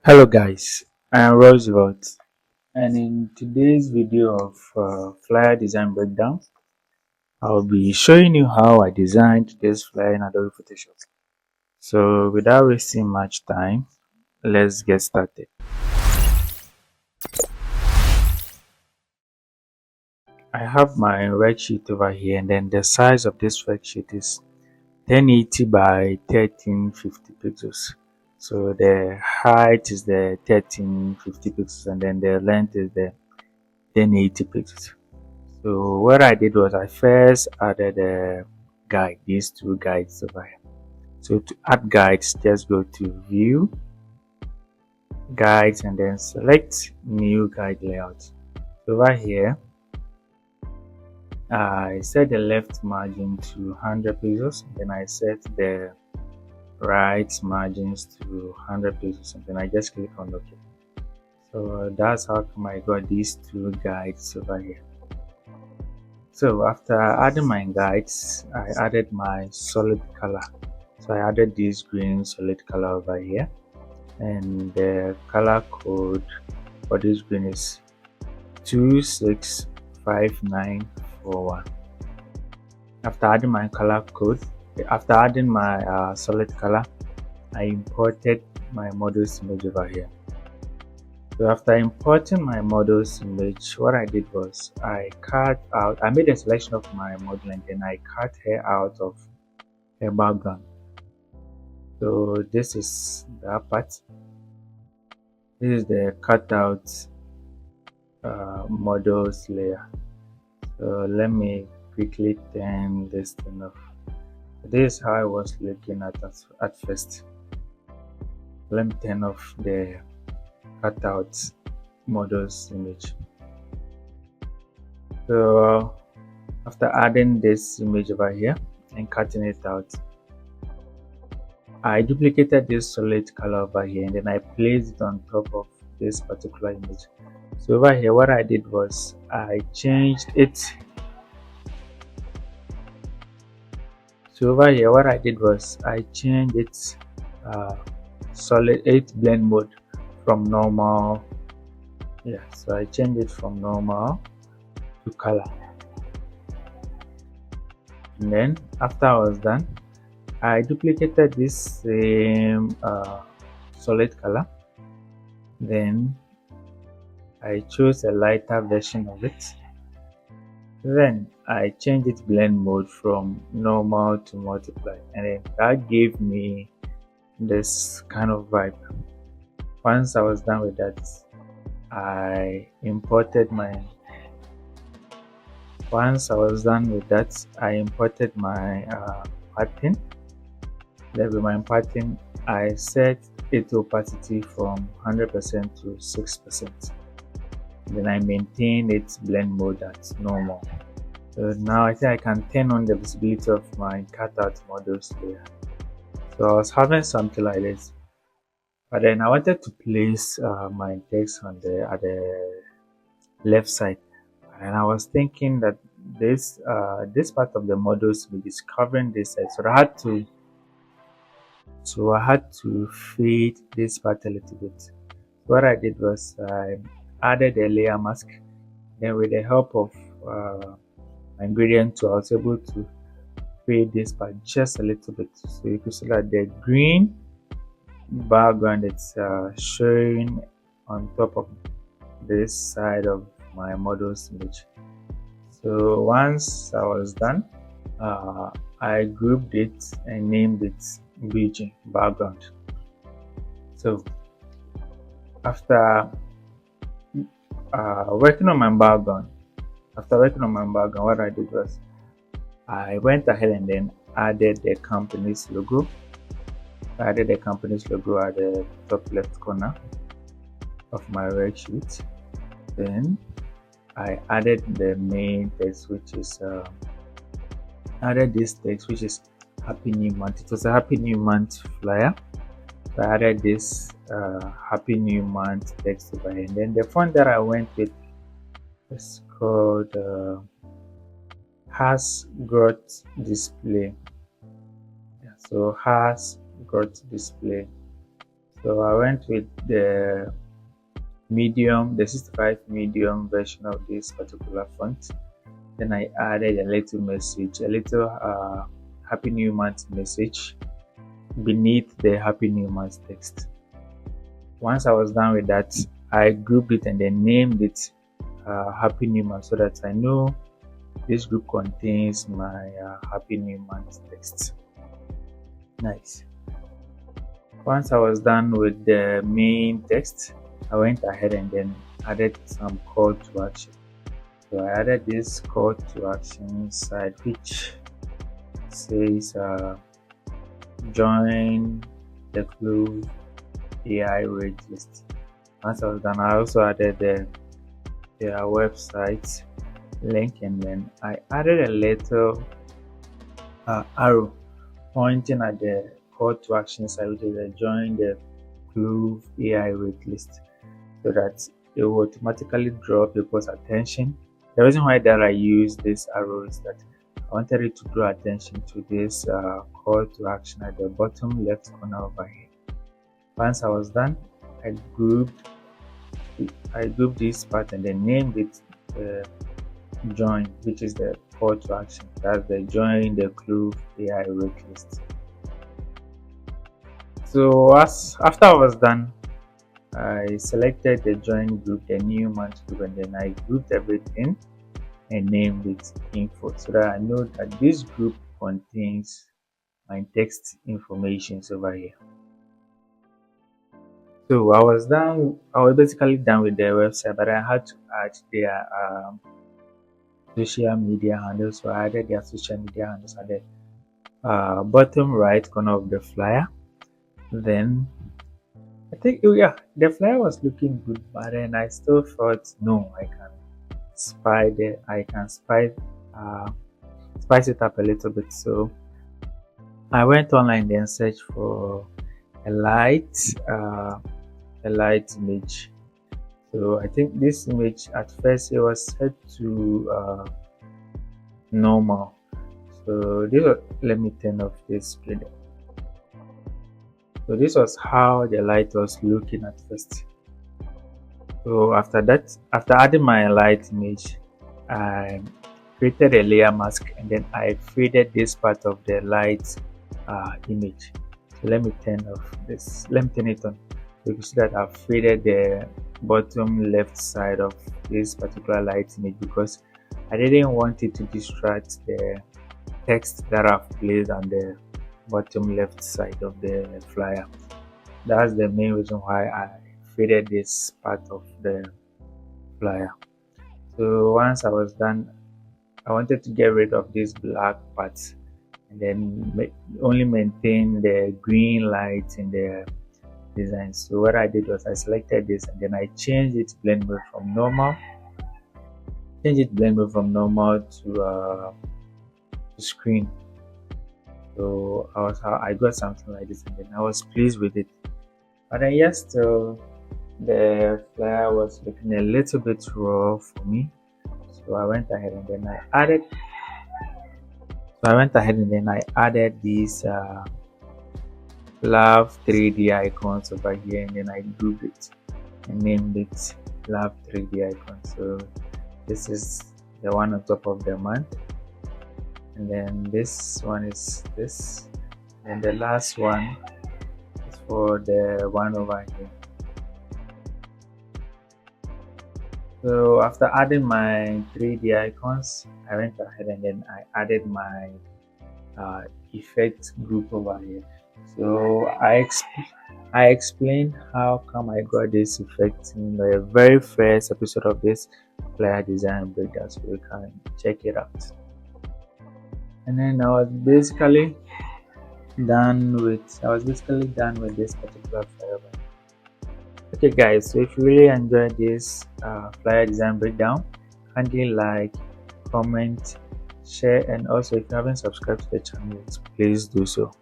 Hello guys, I am Roosevelt, and in today's video of flyer design breakdown, I'll be showing you how I designed this flyer in Adobe Photoshop. So without wasting much time, let's get started. I have my worksheet over here, and then the size of this worksheet is 1080 by 1350 pixels. So the height is the 1350 pixels, and then the length is the 1080 pixels. So what I did was I first added a guide, these two guides over here. So to add guides, just go to view, guides, and then select new guide layout. So over here, I set the left margin to 100 pixels, then I set the right margins to 100 pixels, and then I just click on OK. So that's how come I got these two guides over here. So after adding my guides, I added my solid color. So I added this green solid color over here, and the color code for this green is 265941. After adding my color code, after adding my solid color, I imported my model's image over here. So after importing my model's image, what I did was I made a selection of my model, and then I cut her out of her background. So this is that part. This is the cutout models layer. So let me quickly turn this thing off. This is how I was looking at first. Let me turn off the cutout models image. So after adding this image over here and cutting it out, I duplicated this solid color over here, and then I placed it on top of this particular image. So over here, what I did was I changed it. So over here, what I did was I changed its blend mode from normal. Yeah, so I changed it from normal to color. And then after I was done, I duplicated this same solid color. Then I chose a lighter version of it. Then I changed its blend mode from normal to multiply, and then that gave me this kind of vibe. Once I was done with that, I imported my pattern. Then with my pattern, I set its opacity from 100% to 6%. Then I maintain its blend mode at normal. So now I think I can turn on the visibility of my cutout models layer. So I was having something like this, but then I wanted to place my text on at the left side, and I was thinking that this part of the models will be covering this side, so I had to fade this part a little bit. What I did was I added a layer mask. Then with the help of my gradient tool, I was able to fade this part just a little bit, so you can see that the green background it's showing on top of this side of my model's image. So once I was done, I grouped it and named it BG background. So after working on my background, what I did was I went ahead and then added the company's logo. I added the company's logo at the top left corner of my worksheet. Then I added the main text, which is this text, which is Happy New Month. It was a Happy New Month flyer. So I added this Happy New Month text over here. And then the font that I went with is called Has Got Display. Yeah, so Has Got Display. So I went with the medium, the 65 medium version of this particular font. Then I added a little message, a little Happy New Month message beneath the Happy New Month text. Once I was done with that, I grouped it and then named it Happy New Month, so that I know this group contains my Happy New Month text. Nice. Once I was done with the main text, I went ahead and then added some call to action. So I added this call to action side, which says join the CLOOVE AI waitlist. Once I was done, I also added their website link, and then I added a little arrow pointing at the call to action side, which is join the CLOOVE AI waitlist, so that it will automatically draw people's attention. The reason why that I use this arrow is that I wanted it to draw attention to this call to action at the bottom left corner over here. Once I was done, I grouped this part and then named it join, which is the call to action. That's the join the CLOOVE AI waitlist. So after I was done, I selected the join group, the new month group, and then I grouped everything and named it info, so that I know that this group contains my text information over here. So I was basically done with their website, but I had to add their social media handles. So I added their social media handles at the bottom right corner of the flyer. Then I think, the flyer was looking good, but then I still thought, no, I can spice it up a little bit. So I went online and searched for a light image. So I think this image at first it was set to normal. So let me turn off this screen. So this was how the light was looking at first. So after adding my light image, I created a layer mask, and then I faded this part of the light image. So let me turn it on. So you can see that I've faded the bottom left side of this particular light image, because I didn't want it to distract the text that I've placed on the bottom left side of the flyer. That's the main reason why I faded this part of the flyer. So once I was done, I wanted to get rid of this black part and then only maintain the green light in the design. So what I did was I selected this and then I changed its blend mode from normal. To screen. So I got something like this, and then I was pleased with it. But then yes, still the flyer was looking a little bit raw for me. So I went ahead and then I added these Love 3D icons over here, and then I grouped it and named it Love 3D icon. So this is the one on top of the month, and then this one is this, and the last one is for the one over here. So after adding my 3D icons, I went ahead and then I added my effect group over here. So I explained how come I got this effect in the very first episode of this flyer design breakdown, so you can check it out. And then I was basically done with this particular flyer. Okay guys, so if you really enjoyed this flyer design breakdown, kindly like, comment, share, and also if you haven't subscribed to the channel, please do so.